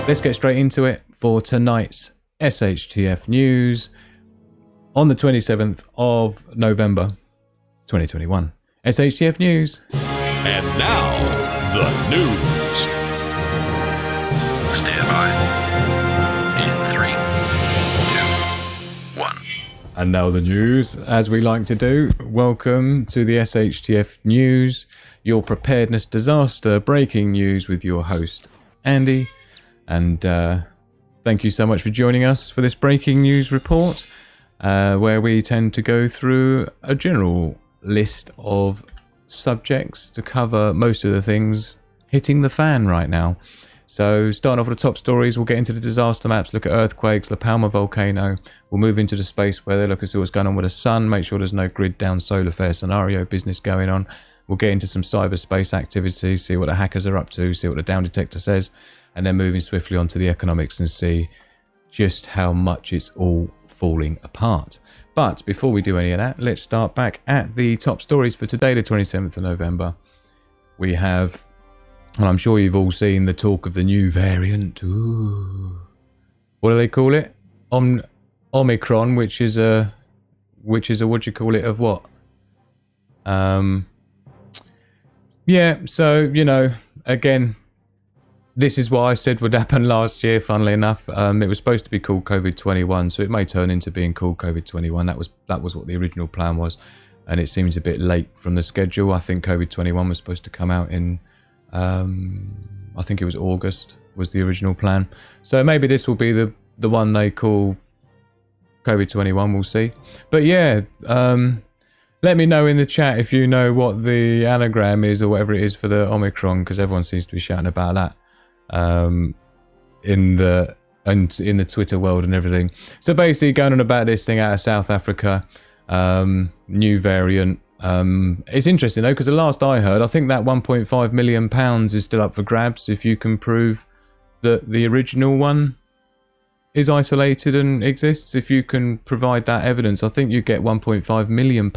let's get straight into it for tonight's SHTF news on the 27th of November 2021. SHTF news. And now, the news. Stand by. In 3, 2, 1. And now the news, as we like to do. Welcome to the SHTF news, your preparedness disaster breaking news with your host, Andy. And thank you so much for joining us for this breaking news report, where we tend to go through a general list of subjects to cover most of the things hitting the fan right now. So starting off with the top stories, we'll get into the disaster maps, look at earthquakes, the Palma volcano. We'll move into the space weather, look and see what's going on with the sun, make sure there's no grid down solar flare scenario business going on. We'll get into some cyberspace activities, see what the hackers are up to, see what the Downdetector says, and then moving swiftly onto the economics and see just how much it's all falling apart. But before we do any of that, let's start back at the top stories for today, the 27th of November. We have, and I'm sure you've all seen the talk of the new variant. Ooh. What do they call it? Omicron, which is a what do you call it, of what? Yeah, so, you know, again, this is what I said would happen last year, funnily enough. It was supposed to be called COVID-21, so it may turn into being called COVID-21. That was what the original plan was, and it seems a bit late from the schedule. I think COVID-21 was supposed to come out in, I think it was August, was the original plan. So maybe this will be the one they call COVID-21, we'll see. But yeah, let me know in the chat if you know what the anagram is or whatever it is for the Omicron, because everyone seems to be shouting about that in the Twitter world and everything. So basically going on about this thing out of South Africa, new variant. It's interesting though, because the last I heard, I think that £1.5 million is still up for grabs if you can prove that the original one is isolated and exists. If you can provide that evidence, I think you get £1.5 million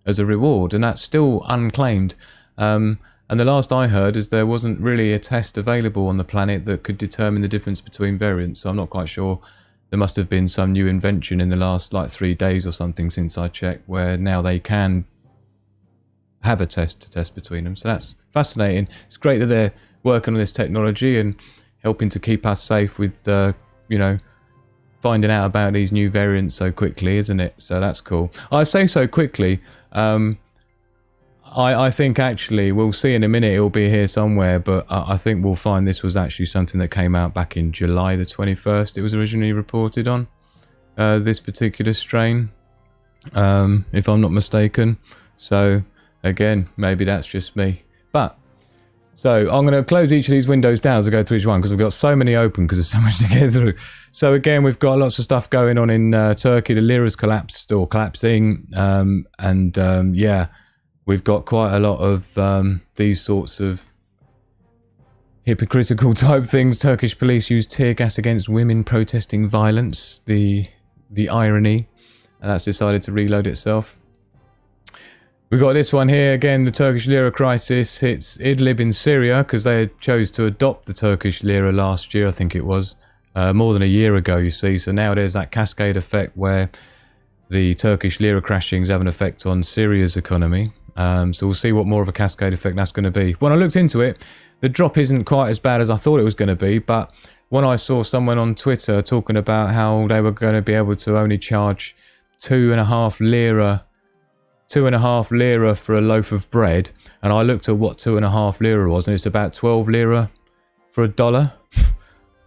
as a reward, and that's still unclaimed. And the last I heard is there wasn't really a test available on the planet that could determine the difference between variants. So I'm not quite sure. There must have been some new invention in the last 3 days or something since I checked, where now they can have a test to test between them. So that's fascinating. It's great that they're working on this technology and helping to keep us safe with, you know, finding out about these new variants so quickly, isn't it? So that's cool. I say so quickly. I think actually we'll see in a minute, it'll be here somewhere, but I think we'll find this was actually something that came out back in July the 21st. It was originally reported on, this particular strain, if I'm not mistaken. So again, maybe that's just me. But so I'm going to close each of these windows down as I go through each one, because we've got so many open because there's so much to get through. So again, we've got lots of stuff going on in Turkey. The lira's collapsed or collapsing, yeah. We've got quite a lot of these sorts of hypocritical type things. Turkish police use tear gas against women protesting violence. The irony. And that's decided to reload itself. We've got this one here. Again, the Turkish lira crisis hits Idlib in Syria, because they chose to adopt the Turkish lira last year, I think it was. More than a year ago, you see. So now there's that cascade effect where the Turkish lira crashings have an effect on Syria's economy. So we'll see what more of a cascade effect that's going to be. When I looked into it, the drop isn't quite as bad as I thought it was going to be, but when I saw someone on Twitter talking about how they were going to be able to only charge 2.5 lira for a loaf of bread, and I looked at what 2.5 lira was, and it's about 12 lira for $1.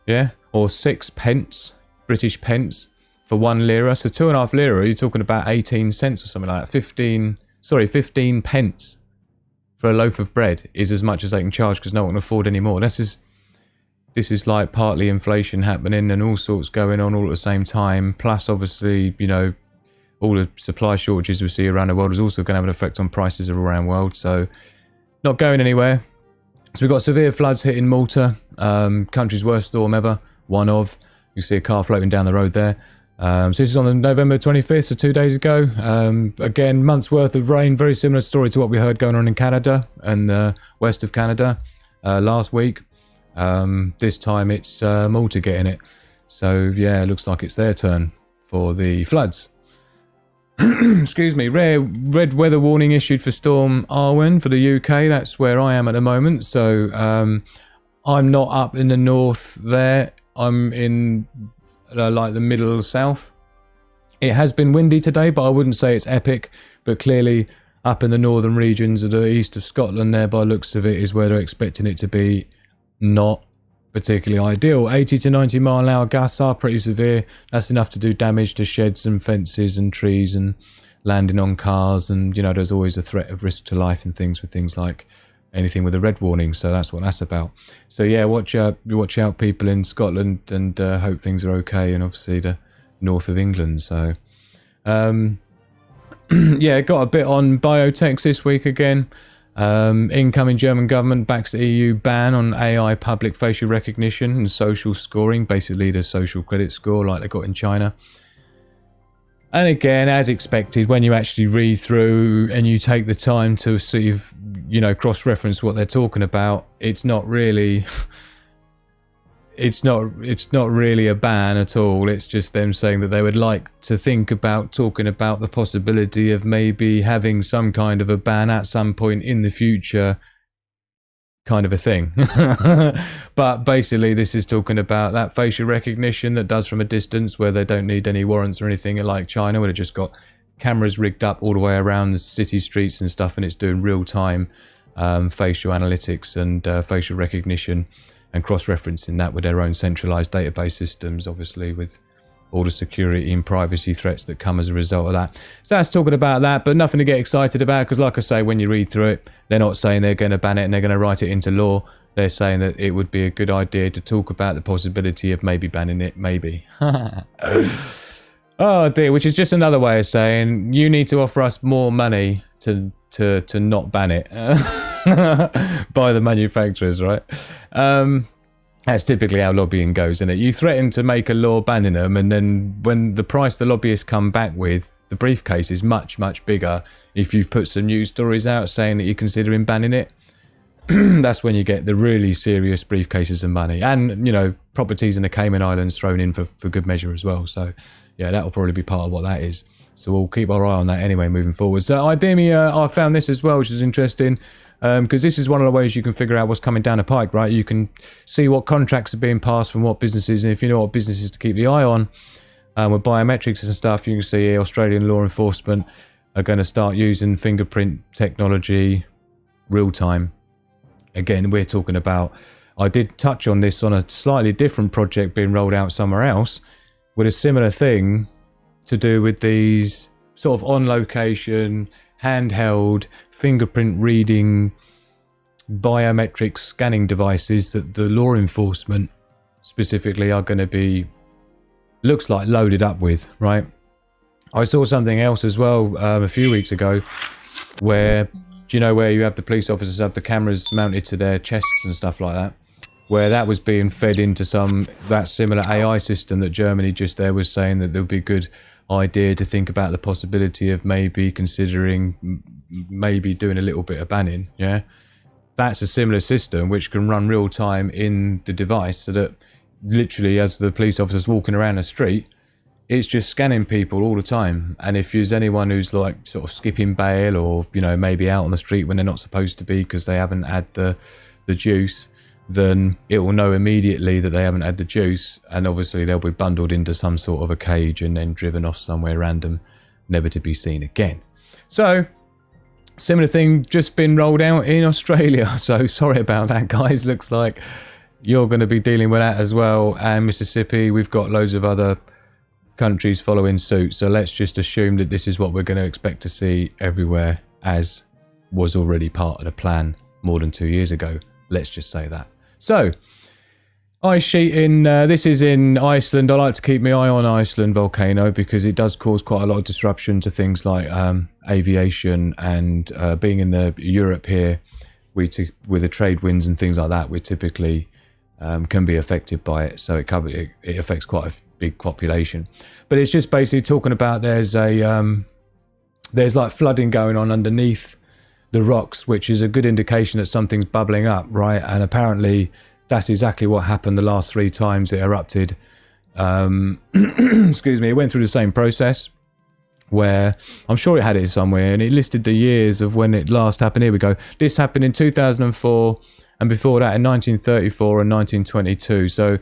Yeah, or 6 pence, British pence, for 1 lira. So 2.5 lira, you're talking about 18 cents or something like that. 15 pence for a loaf of bread is as much as they can charge, because no one can afford any more. This is like partly inflation happening and all sorts going on all at the same time. Plus, obviously, you know, all the supply shortages we see around the world is also going to have an effect on prices around the world. So not going anywhere. So we've got severe floods hitting Malta, country's worst storm ever, one of. You see a car floating down the road there. So this is on the November 25th, so 2 days ago. Again, months worth of rain, very similar story to what we heard going on in Canada and the west of Canada last week. This time it's Malta getting it. So yeah, it looks like it's their turn for the floods. Excuse me. Red weather warning issued for Storm Arwen for the UK. That's where I am at the moment. So I'm not up in the north there. I'm in like the middle south. It has been windy today, but I wouldn't say it's epic. But clearly up in the northern regions of the east of Scotland there, by looks of it, is where they're expecting it to be not particularly ideal. 80 to 90 mile an hour gusts are pretty severe. That's enough to do damage to sheds and fences and trees and landing on cars. And, you know, there's always a threat of risk to life and things with things like anything with a red warning. So that's what that's about. So yeah, watch out people in Scotland, and hope things are okay. And obviously the north of England. So yeah, got a bit on biotech this week again. Incoming German government backs the EU ban on AI public facial recognition and social scoring, basically the social credit score like they got in China. And again, as expected, when you actually read through and you take the time to sort of, you know, cross-reference what they're talking about, it's not really a ban at all. It's just them saying that they would like to think about talking about the possibility of maybe having some kind of a ban at some point in the future, kind of a thing. But basically this is talking about that facial recognition that does from a distance, where they don't need any warrants or anything like China, where they've just got cameras rigged up all the way around the city streets and stuff, and it's doing real-time facial analytics and facial recognition, and cross-referencing that with their own centralized database systems, obviously with all the security and privacy threats that come as a result of that. So that's talking about that, but nothing to get excited about, because like I say, when you read through it, they're not saying they're going to ban it and they're going to write it into law. They're saying that it would be a good idea to talk about the possibility of maybe banning it, maybe. Oh dear, which is just another way of saying you need to offer us more money to not ban it. By the manufacturers, right? That's typically how lobbying goes, isn't it? You threaten to make a law banning them, and then when the price the lobbyists come back with, the briefcase is much, much bigger. If you've put some news stories out saying that you're considering banning it, that's when you get the really serious briefcases of money. And, you know, properties in the Cayman Islands thrown in for good measure as well. So, yeah, that'll probably be part of what that is. So we'll keep our eye on that anyway moving forward. So I found this as well, which is interesting, because this is one of the ways you can figure out what's coming down the pike, right? You can see what contracts are being passed from what businesses, and if you know what businesses to keep the eye on with biometrics and stuff, you can see Australian law enforcement are going to start using fingerprint technology real time. Again, we're talking about, I did touch on this on a slightly different project being rolled out somewhere else with a similar thing to do with these sort of on location, handheld, fingerprint reading, biometric scanning devices that the law enforcement specifically are going to be, looks like, loaded up with, right? I saw something else as well a few weeks ago where, do you know where you have the police officers have the cameras mounted to their chests and stuff like that? Where that was being fed into that similar AI system that Germany just there was saying that there would be a good idea to think about the possibility of maybe considering maybe doing a little bit of banning. Yeah, that's a similar system which can run real time in the device, so that literally as the police officer's walking around the street, it's just scanning people all the time. And if there's anyone who's like sort of skipping bail, or, you know, maybe out on the street when they're not supposed to be because they haven't had the juice, then it will know immediately that they haven't had the juice, and obviously they'll be bundled into some sort of a cage and then driven off somewhere random, never to be seen again. So, similar thing just been rolled out in Australia. So sorry about that, guys. Looks like you're going to be dealing with that as well. And Mississippi, we've got loads of other countries following suit. So let's just assume that this is what we're going to expect to see everywhere, as was already part of the plan more than 2 years ago. Let's just say that. So, ice sheeting, this is in Iceland. I like to keep my eye on Iceland volcano because it does cause quite a lot of disruption to things like aviation, and being in the Europe here, with the trade winds and things like that, we typically can be affected by it. So it affects quite a big population. But it's just basically talking about there's like flooding going on underneath the rocks, which is a good indication that something's bubbling up, right? And apparently that's exactly what happened the last 3 times it erupted. Excuse me, it went through the same process where I'm sure it had it somewhere, and it listed the years of when it last happened. Here we go. This happened in 2004, and before that in 1934 and 1922. So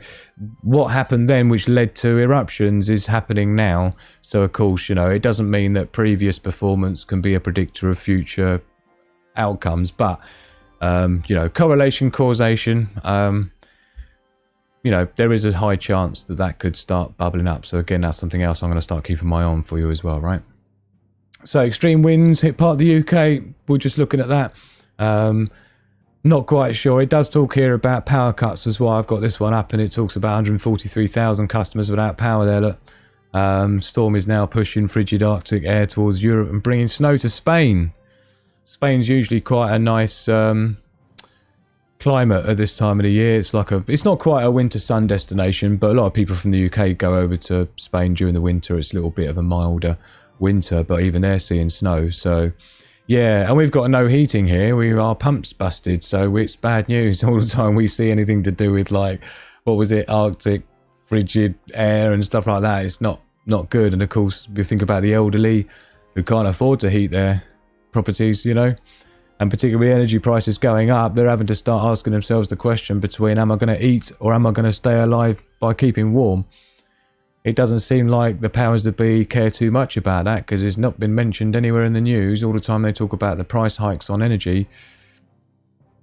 what happened then, which led to eruptions, is happening now. So of course, you know, it doesn't mean that previous performance can be a predictor of future outcomes, but you know, correlation, causation, you know, there is a high chance that that could start bubbling up. So again, that's something else I'm going to start keeping my eye on for you as well, right? So extreme winds hit part of the UK. We're just looking at that. Not quite sure. It does talk here about power cuts as well. I've got this one up, and it talks about 143,000 customers without power there. Look, storm is now pushing frigid Arctic air towards Europe and bringing snow to Spain. Spain's usually quite a nice climate at this time of the year. It's not quite a winter sun destination, but a lot of people from the UK go over to Spain during the winter. It's a little bit of a milder winter, but even they're seeing snow. So yeah, and we've got no heating here. Our pump's busted, so it's bad news all the time we see anything to do with, like, what was it, Arctic frigid air and stuff like that. It's not good. And of course, we think about the elderly who can't afford to heat their properties, you know, and particularly energy prices going up. They're having to start asking themselves the question between, am I going to eat or am I going to stay alive by keeping warm? It doesn't seem like the powers that be care too much about that, because it's not been mentioned anywhere in the news. All the time they talk about the price hikes on energy.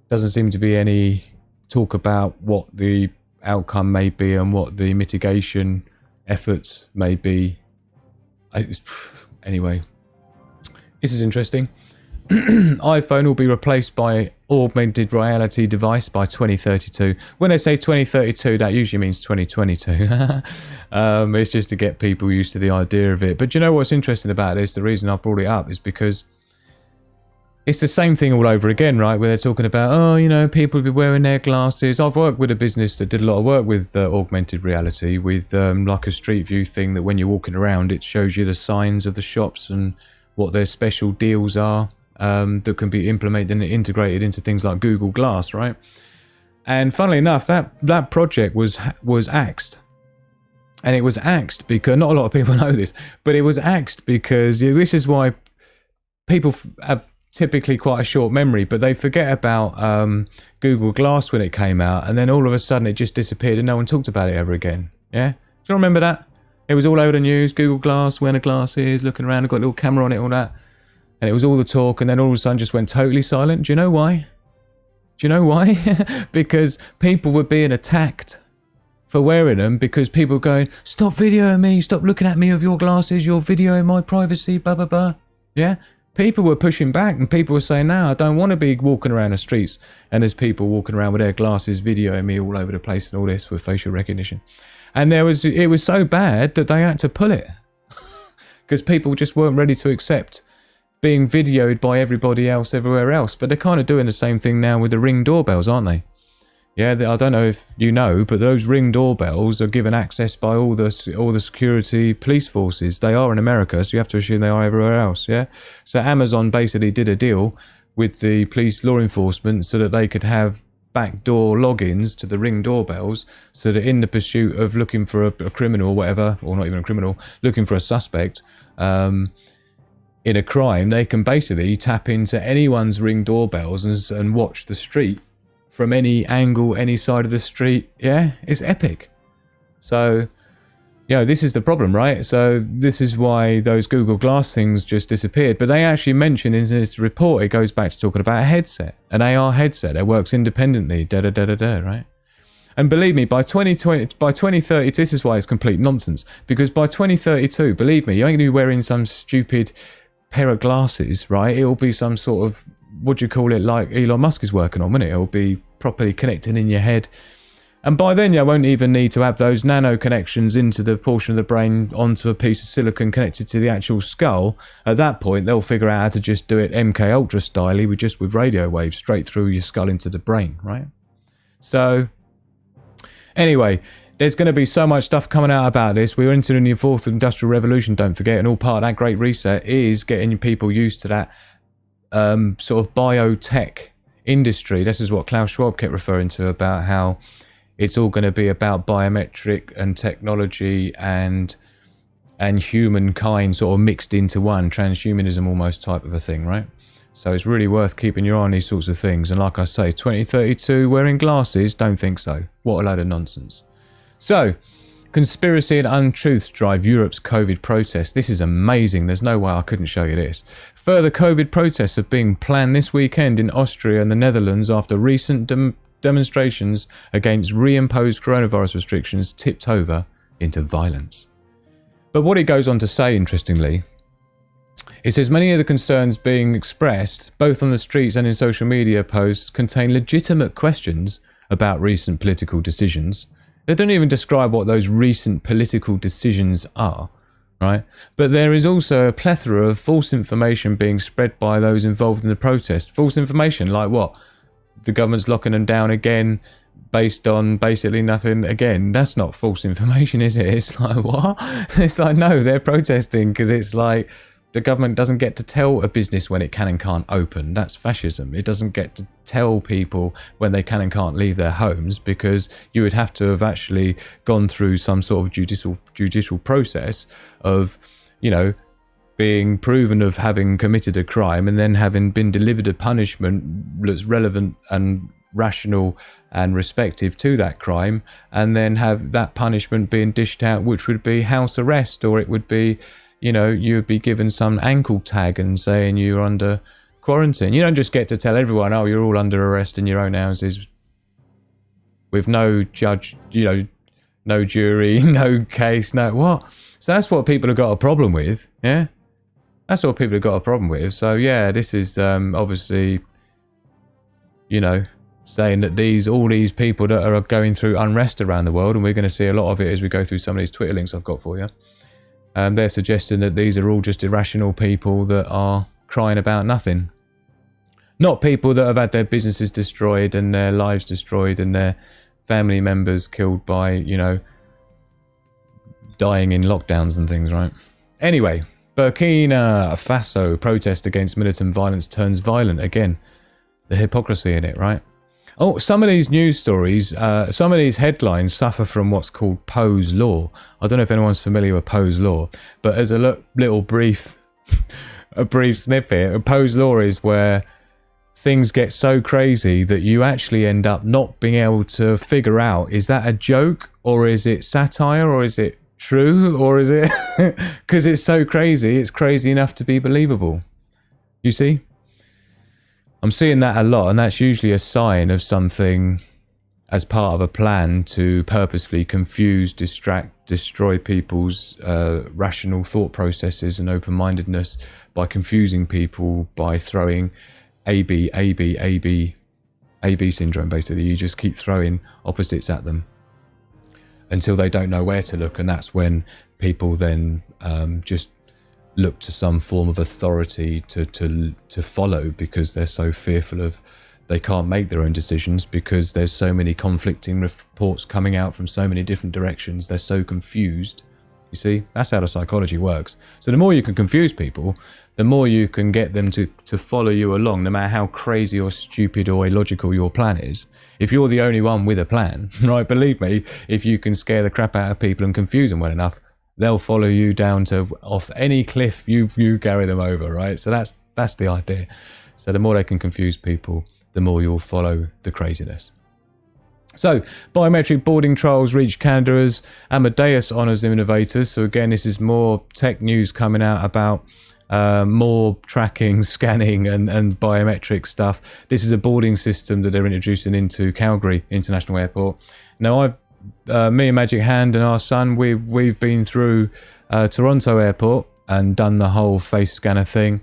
Doesn't seem to be any talk about what the outcome may be and what the mitigation efforts may be. Anyway, this is interesting. iPhone will be replaced by augmented reality device by 2032. When they say 2032, that usually means 2022. It's just to get people used to the idea of it. But you know what's interesting about this? The reason I brought it up is because it's the same thing all over again, right? Where they're talking about, oh, you know, people will be wearing their glasses. I've worked with a business that did a lot of work with augmented reality, with like a street view thing that when you're walking around, it shows you the signs of the shops and what their special deals are. That can be implemented and integrated into things like Google Glass, right? And funnily enough, that project was axed. And it was axed because, not a lot of people know this, but it was axed because this is why people have typically quite a short memory, but they forget about Google Glass when it came out, and then all of a sudden it just disappeared and no one talked about it ever again. Yeah? Do you remember that? It was all over the news, Google Glass, wearing the glasses, looking around, got a little camera on it, all that. And it was all the talk, and then all of a sudden just went totally silent. Do you know why? Do you know why? Because people were being attacked for wearing them, because people were going, stop videoing me, stop looking at me with your glasses, you're videoing my privacy, blah, blah, blah. Yeah? People were pushing back, and people were saying, no, I don't want to be walking around the streets, and there's people walking around with their glasses videoing me all over the place and all this with facial recognition. And it was so bad that they had to pull it. Because people just weren't ready to accept being videoed by everybody else everywhere else. But they're kind of doing the same thing now with the Ring doorbells, aren't they? Yeah, I don't know if you know, but those Ring doorbells are given access by all the security police forces. They are in America, so you have to assume they are everywhere else, yeah? So Amazon basically did a deal with the police law enforcement so that they could have backdoor logins to the Ring doorbells, so that in the pursuit of looking for a criminal or whatever, or not even a criminal, looking for a suspect, in a crime, they can basically tap into anyone's Ring doorbells and watch the street from any angle, any side of the street. Yeah, it's epic. So, you know, this is the problem, right? So this is why those Google Glass things just disappeared. But they actually mention in this report, it goes back to talking about a headset, an AR headset that works independently, right? And believe me, by 2030, this is why it's complete nonsense. Because by 2032, believe me, you ain't going to be wearing some stupid pair of glasses, right? It'll be some sort of, what do you call it, like Elon Musk is working on, won't it? It'll be properly connected in your head. And by then you won't even need to have those nano connections into the portion of the brain onto a piece of silicon connected to the actual skull. At that point, they'll figure out how to just do it MK Ultra style, with radio waves straight through your skull into the brain, right? So, anyway, there's going to be so much stuff coming out about this. We're entering the 4th industrial revolution, don't forget, and all part of that great reset is getting people used to that sort of biotech industry. This is what Klaus Schwab kept referring to, about how it's all going to be about biometric and technology and humankind sort of mixed into one, transhumanism almost type of a thing, right? So it's really worth keeping your eye on these sorts of things. And like I say, 2032, wearing glasses, don't think so. What a load of nonsense. So, conspiracy and untruths drive Europe's COVID protests. This is amazing. There's no way I couldn't show you this. Further COVID protests are being planned this weekend in Austria and the Netherlands after recent demonstrations against reimposed coronavirus restrictions tipped over into violence. But what it goes on to say, interestingly, it says many of the concerns being expressed, both on the streets and in social media posts, contain legitimate questions about recent political decisions. They don't even describe what those recent political decisions are, right? But there is also a plethora of false information being spread by those involved in the protest. False information, like what? The government's locking them down again based on basically nothing. Again, that's not false information, is it? It's like, what? It's like, no, they're protesting because it's like, the government doesn't get to tell a business when it can and can't open. That's fascism. It doesn't get to tell people when they can and can't leave their homes, because you would have to have actually gone through some sort of judicial process of, you know, being proven of having committed a crime and then having been delivered a punishment that's relevant and rational and respective to that crime, and then have that punishment being dished out, which would be house arrest, or it would be, you know, you would be given some ankle tag and saying you're under quarantine. You don't just get to tell everyone, oh, you're all under arrest in your own houses with no judge, you know, no jury, no case, no what. So that's what people have got a problem with, yeah? That's what people have got a problem with. So yeah, this is obviously, you know, saying that all these people that are going through unrest around the world, and we're going to see a lot of it as we go through some of these Twitter links I've got for you. They're suggesting that these are all just irrational people that are crying about nothing. Not people that have had their businesses destroyed and their lives destroyed and their family members killed by, you know, dying in lockdowns and things, right? Anyway, Burkina Faso protest against militant violence turns violent again. The hypocrisy in it, right? Oh, some of these news stories, some of these headlines suffer from what's called Poe's Law. I don't know if anyone's familiar with Poe's Law, but as a little brief, a brief snippet, Poe's Law is where things get so crazy that you actually end up not being able to figure out, is that a joke, or is it satire, or is it true, or is it... Because it's so crazy, it's crazy enough to be believable. You see? I'm seeing that a lot, and that's usually a sign of something as part of a plan to purposefully confuse, distract, destroy people's rational thought processes and open-mindedness by confusing people, by throwing AB syndrome, basically. You just keep throwing opposites at them until they don't know where to look, and that's when people then just look to some form of authority to follow, because they're so fearful of, they can't make their own decisions because there's so many conflicting reports coming out from so many different directions. They're so confused. You see, that's how the psychology works. So the more you can confuse people, the more you can get them to follow you along, no matter how crazy or stupid or illogical your plan is. If you're the only one with a plan, right, believe me, if you can scare the crap out of people and confuse them well enough, they'll follow you down to off any cliff you carry them over, right? So that's the idea. So the more they can confuse people, the more you'll follow the craziness. So, biometric boarding trials reach Canada as Amadeus honours innovators. So again, this is more tech news coming out about more tracking, scanning and biometric stuff. This is a boarding system that they're introducing into Calgary International Airport. Now, me and Magic Hand and our son, we've been through Toronto Airport and done the whole face scanner thing.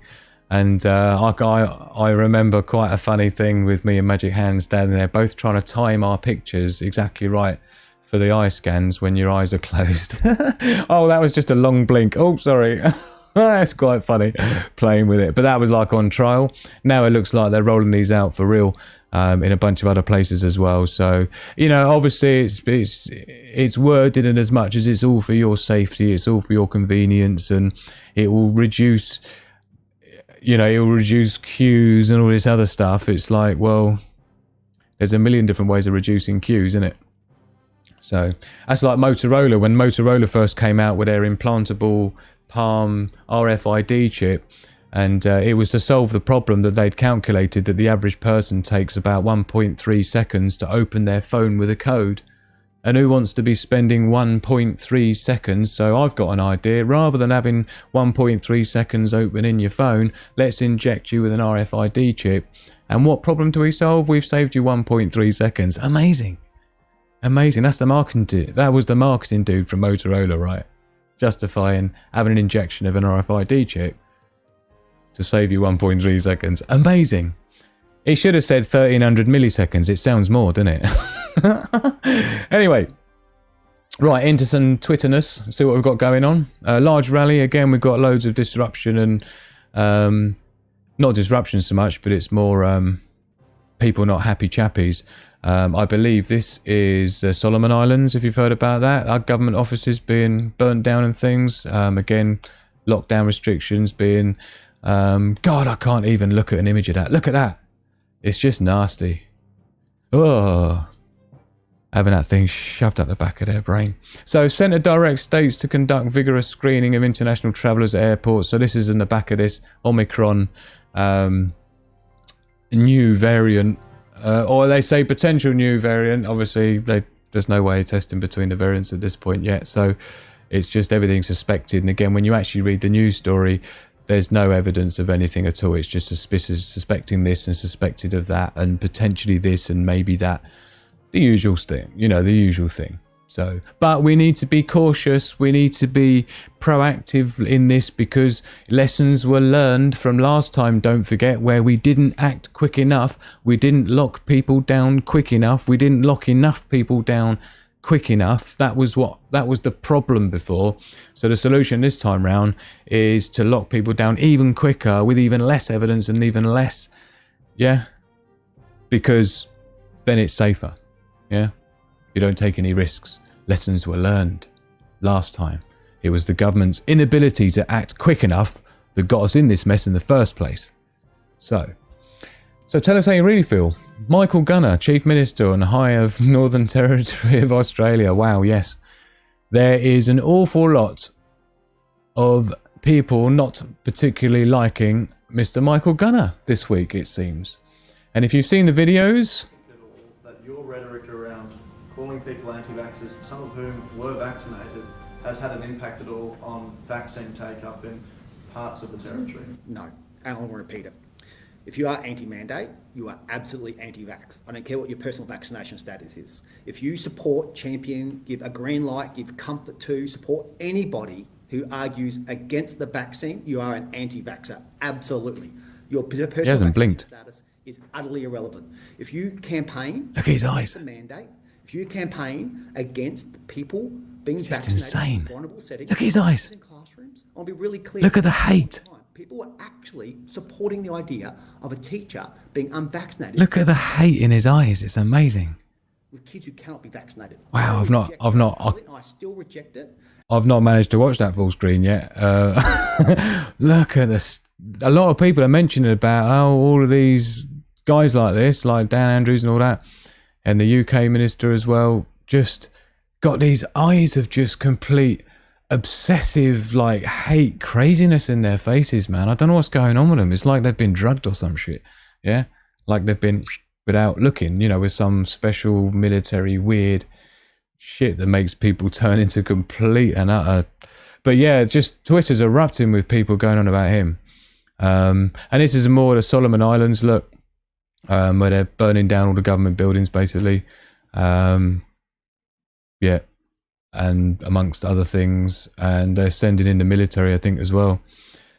And I remember quite a funny thing with me and Magic Hand standing there, both trying to time our pictures exactly right for the eye scans when your eyes are closed. Oh, that was just a long blink. Oh, sorry. That's quite funny playing with it. But that was like on trial. Now it looks like they're rolling these out for real in a bunch of other places as well. So, you know, obviously it's worded in as much as it's all for your safety, it's all for your convenience, and it will reduce, you know, it will reduce queues and all this other stuff. It's like, well, there's a million different ways of reducing queues, isn't it? So that's like Motorola. When Motorola first came out with their implantable Palm RFID chip, and it was to solve the problem that they'd calculated that the average person takes about 1.3 seconds to open their phone with a code. And who wants to be spending 1.3 seconds? So I've got an idea. Rather than having 1.3 seconds opening your phone, let's inject you with an RFID chip. And what problem do we solve? We've saved you 1.3 seconds. Amazing. Amazing. That's the marketing. That was the marketing dude from Motorola, right? Justifying having an injection of an RFID chip to save you 1.3 seconds. Amazing. He should have said 1300 milliseconds. It sounds more, doesn't it? Anyway, right, into some Twitterness. See what we've got going on. Large rally. Again, we've got loads of disruption and not disruption so much, but it's more people not happy chappies. I believe this is the Solomon Islands, if you've heard about that. Our government offices being burnt down and things. Again, lockdown restrictions being... God, I can't even look at an image of that. Look at that. It's just nasty. Oh, having that thing shoved up the back of their brain. So, Centre directs states to conduct vigorous screening of international travellers at airports. So, this is in the back of this Omicron new variant. Or they say potential new variant. Obviously, there's no way of testing between the variants at this point yet. So, it's just everything suspected. And again, when you actually read the news story, there's no evidence of anything at all. It's just suspecting this and suspected of that and potentially this and maybe that. The usual thing, you know, the usual thing. So, but we need to be cautious. We need to be proactive in this because lessons were learned from last time. Don't forget, where we didn't act quick enough. We didn't lock people down quick enough. We didn't lock enough people down quick enough. That was the problem before. So the solution this time round is to lock people down even quicker with even less evidence and even less, yeah, because then it's safer, yeah. You don't take any risks. Lessons were learned last time. It was the government's inability to act quick enough that got us in this mess in the first place. So tell us how you really feel. Michael Gunner, Chief Minister and High of Northern Territory of Australia. Wow, yes. There is an awful lot of people not particularly liking Mr. Michael Gunner this week, it seems. And if you've seen the videos... that your rhetoric around calling people anti-vaxxers, some of whom were vaccinated, has had an impact at all on vaccine take-up in parts of the territory? No, and I'll repeat it. If you are anti-mandate, you are absolutely anti-vax. I don't care what your personal vaccination status is. If you support, champion, give a green light, give comfort to, support anybody who argues against the vaccine, you are an anti-vaxxer. Absolutely. Your personal vaccination status is utterly irrelevant. If you campaign... Look at his eyes. ...the mandate, if you campaign against people being vaccinated insane. in vulnerable settings... Look at his eyes. ...in classrooms, I'll be really clear. Look at the hate. People are actually supporting the idea of a teacher being unvaccinated. Look at the hate in his eyes. It's amazing. With kids who cannot be vaccinated. Wow, I still reject it. I've not managed to watch that full screen yet. Look at this. A lot of people are mentioning about all of these guys like this, like Dan Andrews and all that, and the UK minister as well, just got these eyes of just complete obsessive, like, hate craziness in their faces, man. I don't know what's going on with them. It's like they've been drugged or some shit, yeah? Like they've been without looking, you know, with some special military weird shit that makes people turn into complete and utter... But yeah, just Twitter's erupting with people going on about him. And this is more the Solomon Islands, look, where they're burning down all the government buildings, basically. Yeah. And amongst other things, and they're sending in the military, I think, as well.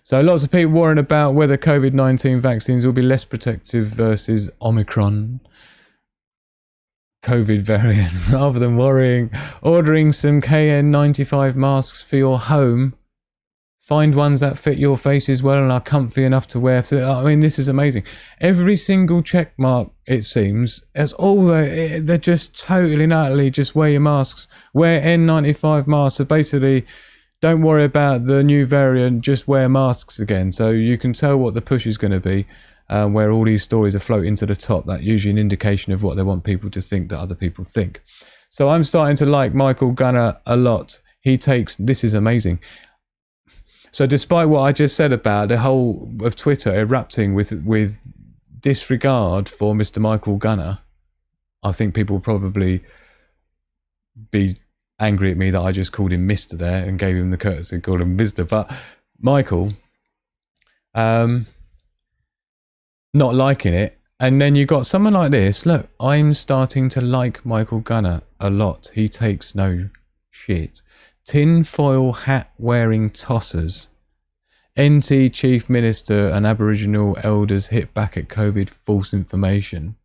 So lots of people worrying about whether COVID-19 vaccines will be less protective versus Omicron COVID variant, rather than worrying. Ordering some KN95 masks for your home. Find ones that fit your faces well and are comfy enough to wear. I mean, this is amazing. Every single check mark, it seems, as all they're just totally and utterly just wear your masks. Wear N95 masks. So basically, don't worry about the new variant, just wear masks again. So you can tell what the push is going to be, where all these stories are floating to the top. That's usually an indication of what they want people to think that other people think. So I'm starting to like Michael Gunner a lot. This is amazing. So despite what I just said about the whole of Twitter erupting with disregard for Mr. Michael Gunner, I think people will probably be angry at me that I just called him Mr. there and gave him the courtesy to call him Mr. But Michael, not liking it. And then you got someone like this. Look, I'm starting to like Michael Gunner a lot. He takes no shit. Tinfoil hat wearing tossers. NT Chief Minister and Aboriginal elders hit back at COVID false information.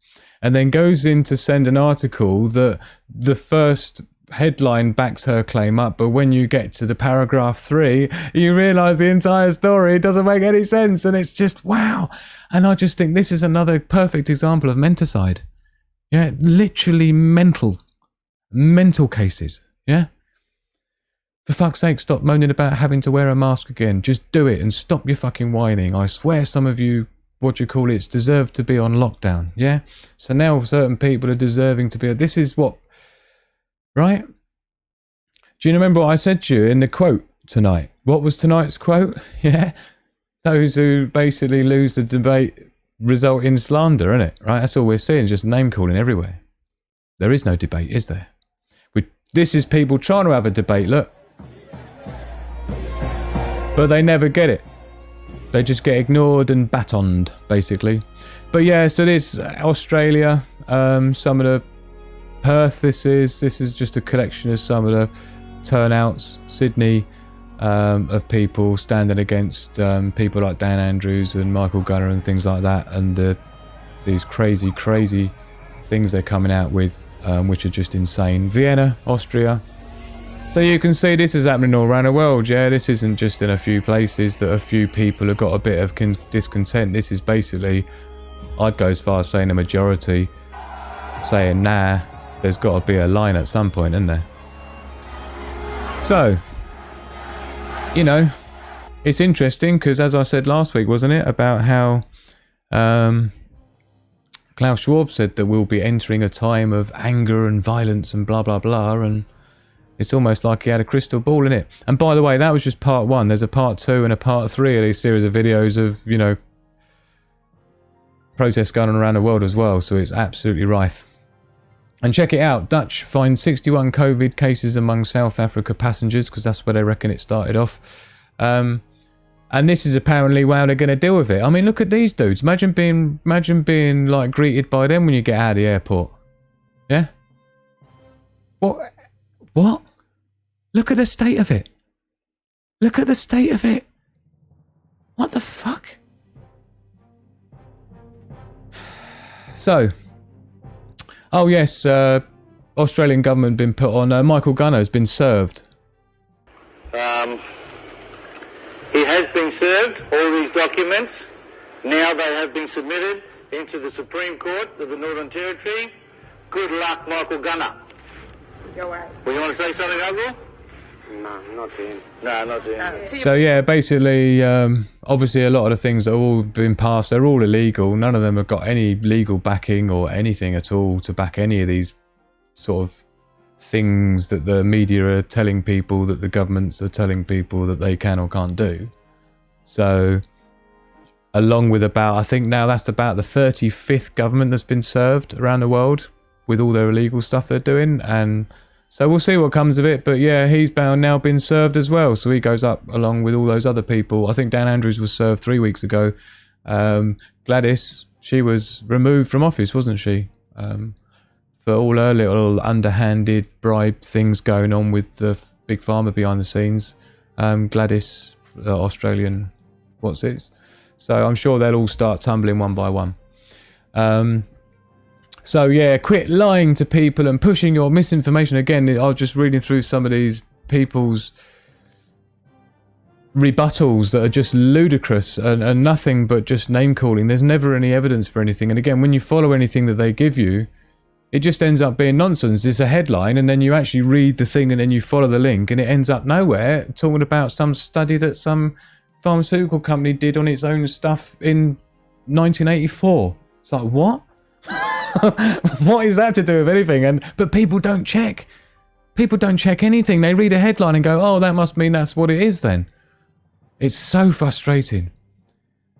And then goes in to send an article that the first headline backs her claim up, but when you get to the paragraph 3, you realise the entire story doesn't make any sense, and it's just wow. And I just think this is another perfect example of menticide. Yeah, literally mental cases. Yeah. For fuck's sake, stop moaning about having to wear a mask again. Just do it and stop your fucking whining. I swear some of you, deserve to be on lockdown. Yeah. So now certain people are deserving to be. This is what. Right? Do you remember what I said to you in the quote tonight? What was tonight's quote? Yeah? Those who basically lose the debate result in slander, innit? Right? That's all we're seeing, just name calling everywhere. There is no debate, is there? This is people trying to have a debate, look. But they never get it. They just get ignored and batoned, basically. But yeah, so this Australia, some of the Perth, this is just a collection of some of the turnouts. Sydney, of people standing against people like Dan Andrews and Michael Gunner and things like that, and these crazy things they're coming out with, which are just insane. Vienna, Austria. So you can see this is happening all around the world. Yeah, this isn't just in a few places that a few people have got a bit of discontent. This is basically, I'd go as far as saying a majority saying, nah, there's got to be a line at some point, isn't there? So, you know, it's interesting because, as I said last week, wasn't it, about how Klaus Schwab said that we'll be entering a time of anger and violence and blah, blah, blah, and it's almost like he had a crystal ball in it. And by the way, that was just part 1. There's a part 2 and a part 3 of these series of videos of, you know, protests going on around the world as well, so it's absolutely rife. And check it out, Dutch find 61 COVID cases among South Africa passengers, because that's where they reckon it started off. And this is apparently how they're going to deal with it. I mean, look at these dudes. Imagine being like greeted by them when you get out of the airport. Yeah? What? Look at the state of it. Look at the state of it. What the fuck? So, oh yes, Australian government been put on. Michael Gunner has been served. He has been served, all these documents. Now they have been submitted into the Supreme Court of the Northern Territory. Good luck, Michael Gunner. Go away. Well, you want to say something, Uncle? No, not to him. No, not to him. So yeah, basically, obviously a lot of the things that have all been passed, they're all illegal. None of them have got any legal backing or anything at all to back any of these sort of things that the media are telling people, that the governments are telling people that they can or can't do. So, along with I think now that's about the 35th government that's been served around the world with all their illegal stuff they're doing, and so we'll see what comes of it. But yeah, he's now been served as well, so he goes up along with all those other people. I think Dan Andrews was served 3 weeks ago. Gladys, she was removed from office, wasn't she? For all her little underhanded bribe things going on with the big pharma behind the scenes. Gladys, Australian, what's it? So I'm sure they'll all start tumbling one by one. So yeah, quit lying to people and pushing your misinformation. Again, I was just reading through some of these people's rebuttals that are just ludicrous and nothing but just name calling. There's never any evidence for anything. And again, when you follow anything that they give you, it just ends up being nonsense. It's a headline, and then you actually read the thing, and then you follow the link, and it ends up nowhere, talking about some study that some pharmaceutical company did on its own stuff in 1984. It's like, what? What is that to do with anything? But people don't check. People don't check anything. They read a headline and go, oh, that must mean that's what it is then. It's so frustrating.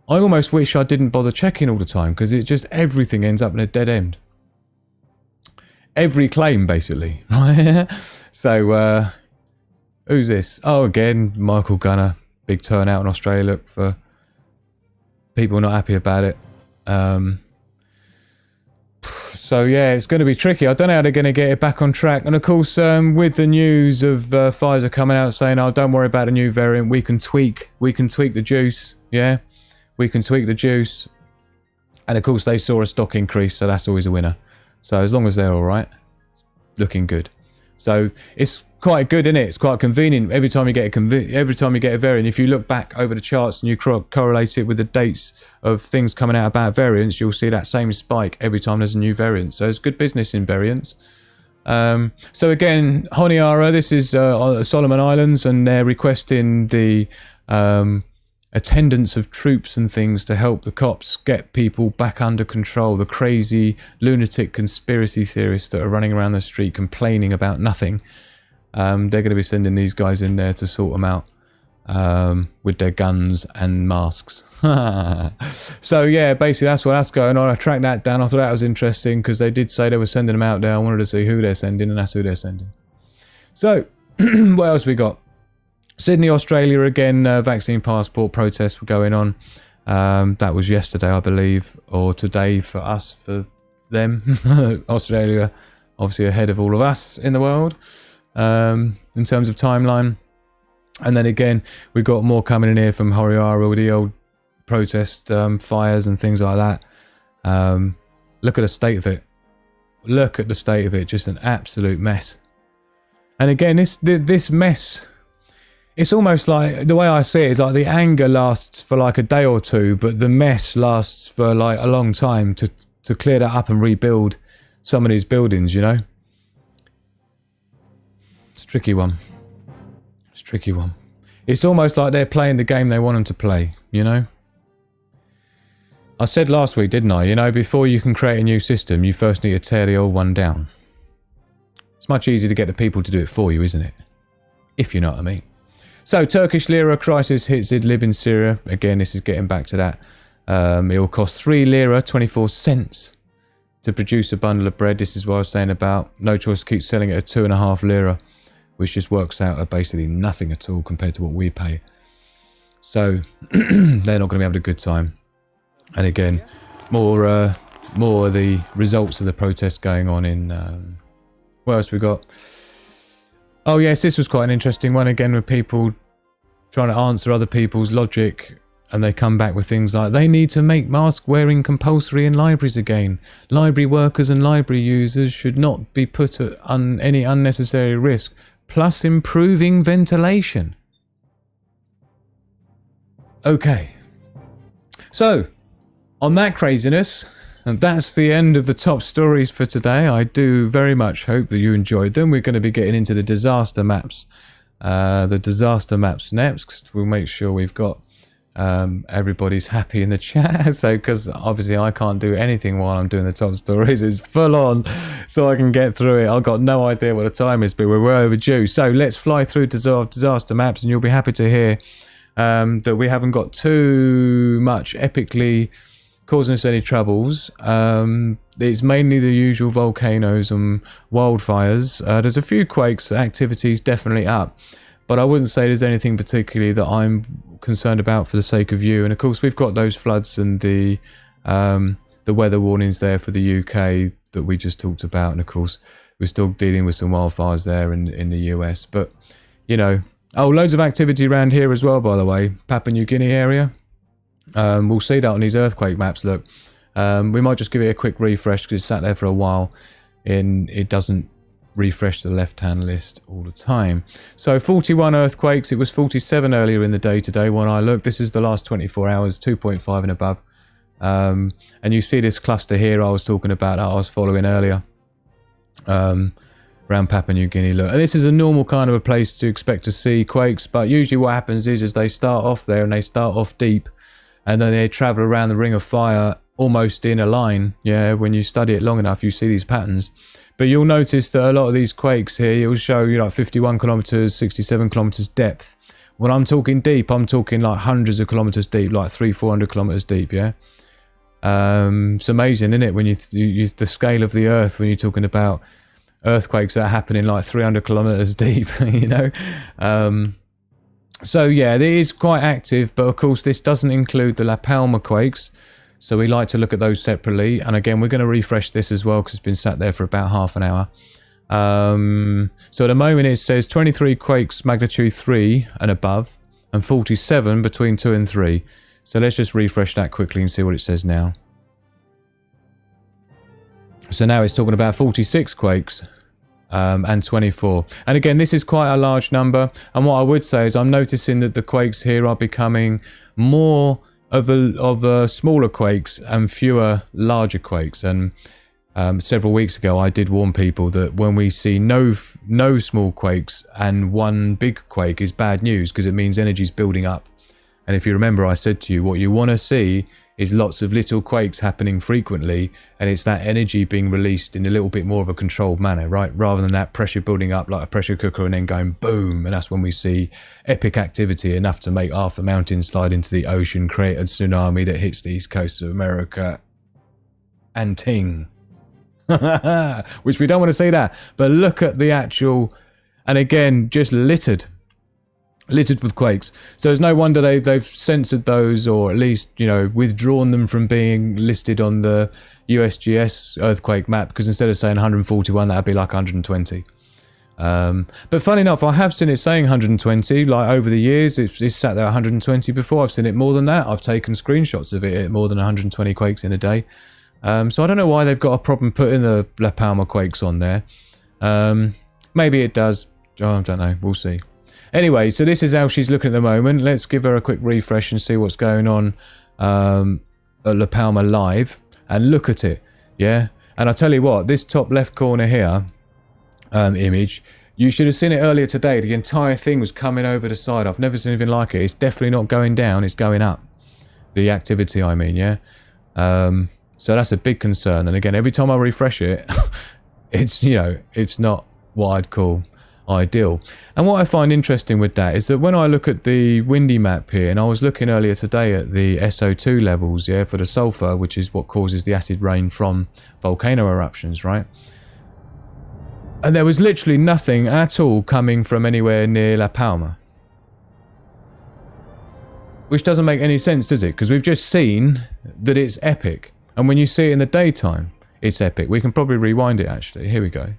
I almost wish I didn't bother checking all the time, because it just, everything ends up in a dead end. Every claim, basically. So, who's this? Oh, again, Michael Gunner. Big turnout in Australia. Look, for people not happy about it. So, yeah, it's going to be tricky. I don't know how they're going to get it back on track. And, of course, with the news of Pfizer coming out saying, oh, don't worry about the new variant. We can tweak the juice. Yeah, we can tweak the juice. And, of course, they saw a stock increase, so that's always a winner. So as long as they're all right, looking good. So it's quite good, isn't it? It's quite convenient. Every time you get a variant, if you look back over the charts and you correlate it with the dates of things coming out about variants, you'll see that same spike every time there's a new variant. So it's good business in variants. So again, Honiara, this is Solomon Islands, and they're requesting the attendance of troops and things to help the cops get people back under control. The crazy lunatic conspiracy theorists that are running around the street complaining about nothing. They're going to be sending these guys in there to sort them out with their guns and masks. So yeah, basically that's going on. I tracked that down. I thought that was interesting because they did say they were sending them out there. I wanted to see who they're sending, and that's who they're sending. So what else we got? Sydney, Australia again, vaccine passport protests were going on. That was yesterday, I believe, or today for us, for them. Australia, obviously ahead of all of us in the world in terms of timeline. And then again, we got more coming in here from Horiara with the old protest fires and things like that. Look at the state of it. Look at the state of it. Just an absolute mess. And again, this mess... It's almost like, the way I see it is like the anger lasts for like a day or two, but the mess lasts for like a long time to clear that up and rebuild some of these buildings, you know? It's a tricky one. It's a tricky one. It's almost like they're playing the game they want them to play, you know? I said last week, didn't I? You know, before you can create a new system, you first need to tear the old one down. It's much easier to get the people to do it for you, isn't it? If you know what I mean. So, Turkish lira crisis hits Idlib in Syria. Again, this is getting back to that. It will cost 3 lira 24 cents to produce a bundle of bread. This is what I was saying about no choice to keep selling it at 2.5 lira, which just works out at basically nothing at all compared to what we pay. So, they're not going to be having a good time. And again, more of the results of the protests going on in... what else we got? Oh yes, this was quite an interesting one again, with people trying to answer other people's logic, and they come back with things like, they need to make mask wearing compulsory in libraries again. Library workers and library users should not be put at any unnecessary risk, plus improving ventilation. Okay. So, on that craziness... And that's the end of the top stories for today. I do very much hope that you enjoyed them. We're going to be getting into the disaster maps. The disaster maps next. We'll make sure we've got everybody's happy in the chat. So, because obviously I can't do anything while I'm doing the top stories. It's full on, so I can get through it. I've got no idea what the time is, but we're way overdue. So let's fly through disaster maps, and you'll be happy to hear that we haven't got too much epically causing us any troubles. It's mainly the usual volcanoes and wildfires. There's a few quakes, activities definitely up, but I wouldn't say there's anything particularly that I'm concerned about for the sake of you. And of course we've got those floods and the weather warnings there for the UK that we just talked about, and of course we're still dealing with some wildfires there in the US. But you know, loads of activity around here as well, by the way. Papua New Guinea area. We'll see that on these earthquake maps. Look, we might just give it a quick refresh because it's sat there for a while and it doesn't refresh the left hand list all the time. So 41 earthquakes. It was 47 earlier in the day today when I looked. This is the last 24 hours, 2.5 and above. And you see this cluster here I was talking about, that I was following earlier. around Papua New Guinea. Look, and this is a normal kind of a place to expect to see quakes, but usually what happens is they start off there and they start off deep, and then they travel around the ring of fire almost in a line. Yeah, when you study it long enough, you see these patterns. But you'll notice that a lot of these quakes here, it will show you like 51 kilometers, 67 kilometers depth. When I'm talking deep, I'm talking like hundreds of kilometers deep, like 300-400 kilometers deep. Yeah. It's amazing, isn't it, when you use the scale of the Earth when you're talking about earthquakes that are happening like 300 kilometers deep, you know. So yeah, it is quite active, but of course this doesn't include the La Palma quakes, so we like to look at those separately. And again, we're going to refresh this as well because it's been sat there for about half an hour. So at the moment it says 23 quakes magnitude 3 and above, and 47 between 2 and 3. So let's just refresh that quickly and see what it says now. So now it's talking about 46 quakes and 24. And again, this is quite a large number. And what I would say is I'm noticing that the quakes here are becoming more of the smaller quakes and fewer larger quakes. And several weeks ago, I did warn people that when we see no small quakes and one big quake is bad news, because it means energy's building up. And if you remember, I said to you, what you want to see is lots of little quakes happening frequently, and it's that energy being released in a little bit more of a controlled manner, right? Rather than that pressure building up like a pressure cooker and then going boom, and that's when we see epic activity enough to make half the mountain slide into the ocean, create a tsunami that hits the east coast of America, and ting. Which we don't want to see that. But look at the actual, and again, just littered with quakes. So it's no wonder they've censored those, or at least, you know, withdrawn them from being listed on the USGS earthquake map, because instead of saying 141, that'd be like 120. But funny enough, I have seen it saying 120, like over the years. It's sat there 120 before. I've seen it more than that. I've taken screenshots of it at more than 120 quakes in a day. So I don't know why they've got a problem putting the La Palma quakes on there. Maybe it does. I don't know. We'll see. Anyway, so this is how she's looking at the moment. Let's give her a quick refresh and see what's going on at La Palma live. And look at it. Yeah. And I'll tell you what, this top left corner here image, you should have seen it earlier today. The entire thing was coming over the side. I've never seen anything like it. It's definitely not going down. It's going up. The activity, I mean, yeah. So that's a big concern. And again, every time I refresh it, it's, you know, it's not what I'd call ideal. And what I find interesting with that is that when I look at the windy map here, and I was looking earlier today at the SO2 levels, yeah, for the sulfur, which is what causes the acid rain from volcano eruptions, right? And there was literally nothing at all coming from anywhere near La Palma. Which doesn't make any sense, does it? Because we've just seen that it's epic. And when you see it in the daytime, it's epic. We can probably rewind it, actually. Here we go.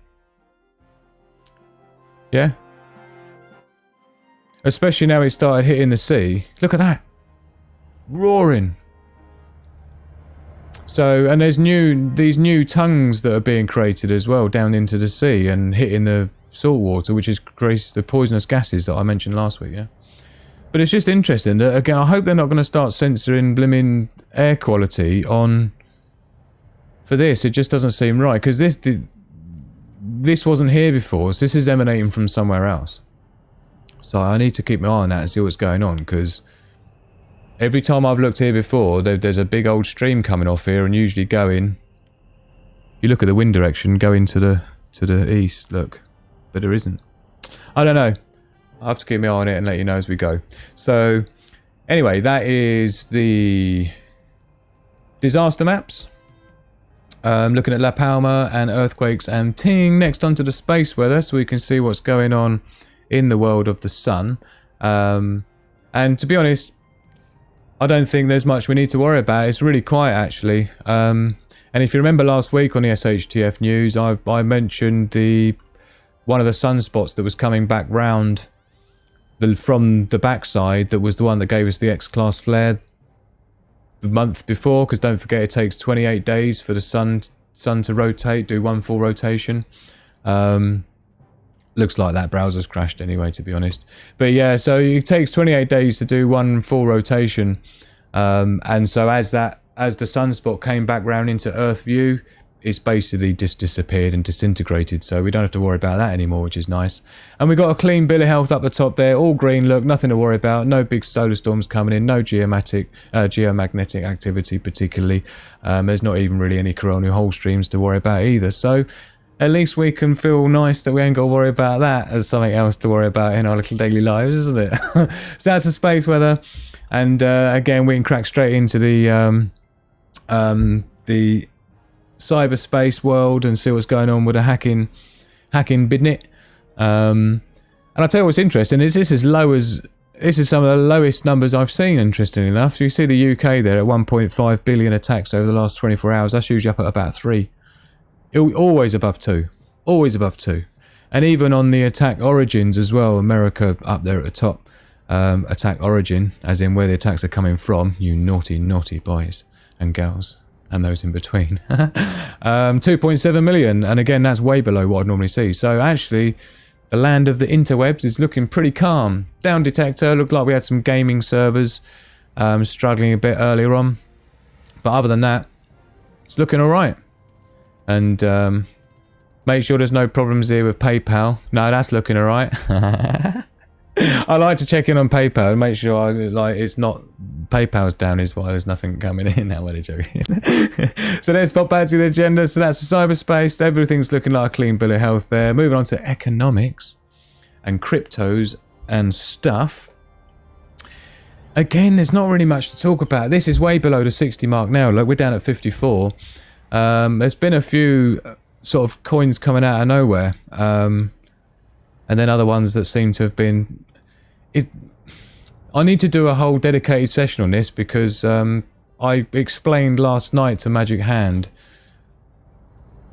Yeah? Especially now it started hitting the sea. Look at that. Roaring. So, and there's these new tongues that are being created as well down into the sea and hitting the salt water, which is creates the poisonous gases that I mentioned last week, yeah? But it's just interesting that, again, I hope they're not going to start censoring blimmin' air quality on... For this, it just doesn't seem right, because this wasn't here before, so this is emanating from somewhere else. So I need to keep my eye on that and see what's going on, because every time I've looked here before, there's a big old stream coming off here, and usually going... You look at the wind direction, going to the east, look. But there isn't. I don't know. I'll have to keep my eye on it and let you know as we go. So, anyway, that is the disaster maps. Looking at La Palma and earthquakes and ting. Next onto the space weather, so we can see what's going on in the world of the sun. And to be honest, I don't think there's much we need to worry about. It's really quiet, actually. And if you remember last week on the SHTF news, I mentioned one of the sunspots that was coming back round from the backside, that was the one that gave us the X-class flare the month before, because don't forget it takes 28 days for the sun to rotate, do one full rotation. Looks like that browser's crashed anyway, to be honest. But yeah, so it takes 28 days to do one full rotation. And so as the sunspot came back round into Earth view, it's basically just disappeared and disintegrated, so we don't have to worry about that anymore, which is nice. And we got a clean bill of health up the top there, all green, look, nothing to worry about, no big solar storms coming in, no geomagnetic activity particularly. There's not even really any coronal hole streams to worry about either, so at least we can feel nice that we ain't got to worry about that as something else to worry about in our little daily lives, isn't it? So that's the space weather, and again we can crack straight into the cyberspace world and see what's going on with the hacking bidnet. And I'll tell you what's interesting is this is some of the lowest numbers I've seen, interestingly enough. You see the UK there at 1.5 billion attacks over the last 24 hours. That's usually up at about 3. Always above 2. Always above 2. And even on the attack origins as well, America up there at the top. Attack origin, as in where the attacks are coming from, you naughty, naughty boys and girls. And those in between. 2.7 million, and again that's way below what I'd normally see. So actually the land of the interwebs is looking pretty calm. Downdetector looked like we had some gaming servers struggling a bit earlier on, but other than that it's looking alright. And make sure there's no problems here with PayPal. No, that's looking alright. I like to check in on PayPal and make sure it's not PayPal's down is why there's nothing coming in. Now, what are you joking? So let's pop back to the agenda. So that's the cyberspace. Everything's looking like a clean bill of health there. Moving on to economics and cryptos and stuff. Again, there's not really much to talk about. This is way below the 60 mark now. Look, we're down at 54. There's been a few sort of coins coming out of nowhere. And then other ones that seem to have been... I need to do a whole dedicated session on this because I explained last night to Magic Hand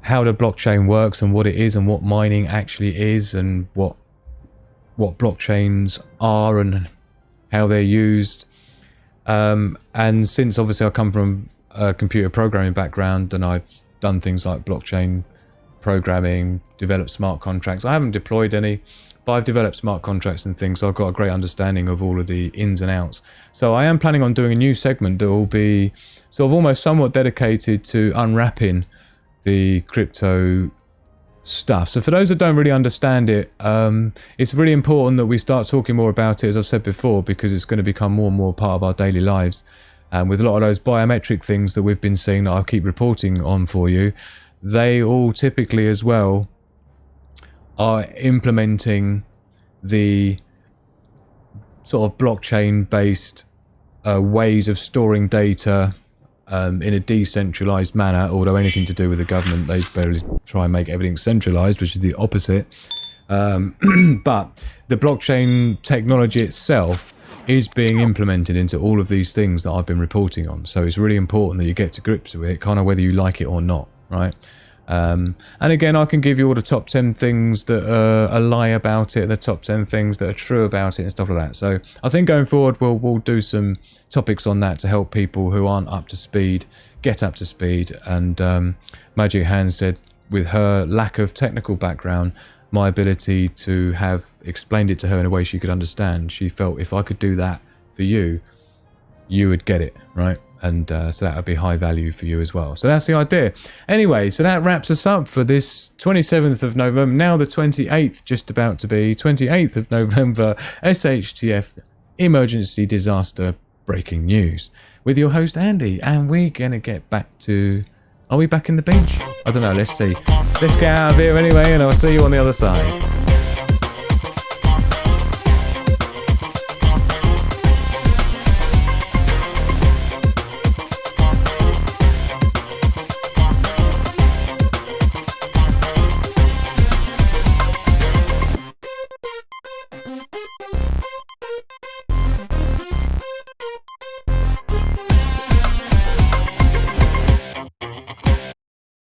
how the blockchain works and what it is and what mining actually is and what blockchains are and how they're used. And since obviously I come from a computer programming background and I've done things like blockchain programming, developed smart contracts. I haven't deployed any, but I've developed smart contracts and things, so I've got a great understanding of all of the ins and outs. So I am planning on doing a new segment that will be sort of almost somewhat dedicated to unwrapping the crypto stuff. So for those that don't really understand it, it's really important that we start talking more about it, as I've said before, because it's going to become more and more part of our daily lives. And with a lot of those biometric things that we've been seeing that I'll keep reporting on for you, they all typically as well are implementing the sort of blockchain based ways of storing data in a decentralized manner, although anything to do with the government, they barely try and make everything centralized, which is the opposite. But the blockchain technology itself is being implemented into all of these things that I've been reporting on. So it's really important that you get to grips with it, kind of whether you like it or not, right? And again, I can give you all the top 10 things that are a lie about it, and the top 10 things that are true about it and stuff like that. So I think going forward, we'll do some topics on that to help people who aren't up to speed get up to speed. And Magic Hand said with her lack of technical background, my ability to have explained it to her in a way she could understand, she felt if I could do that for you, you would get it, right? And so that would be high value for you as well. So that's the idea. Anyway, so that wraps us up for this 27th of November, now the 28th, just about to be 28th of November, SHTF Emergency Disaster Breaking News with your host Andy. And we're going to get back to... Are we back in the bench? I don't know, let's see. Let's get out of here anyway, and I'll see you on the other side.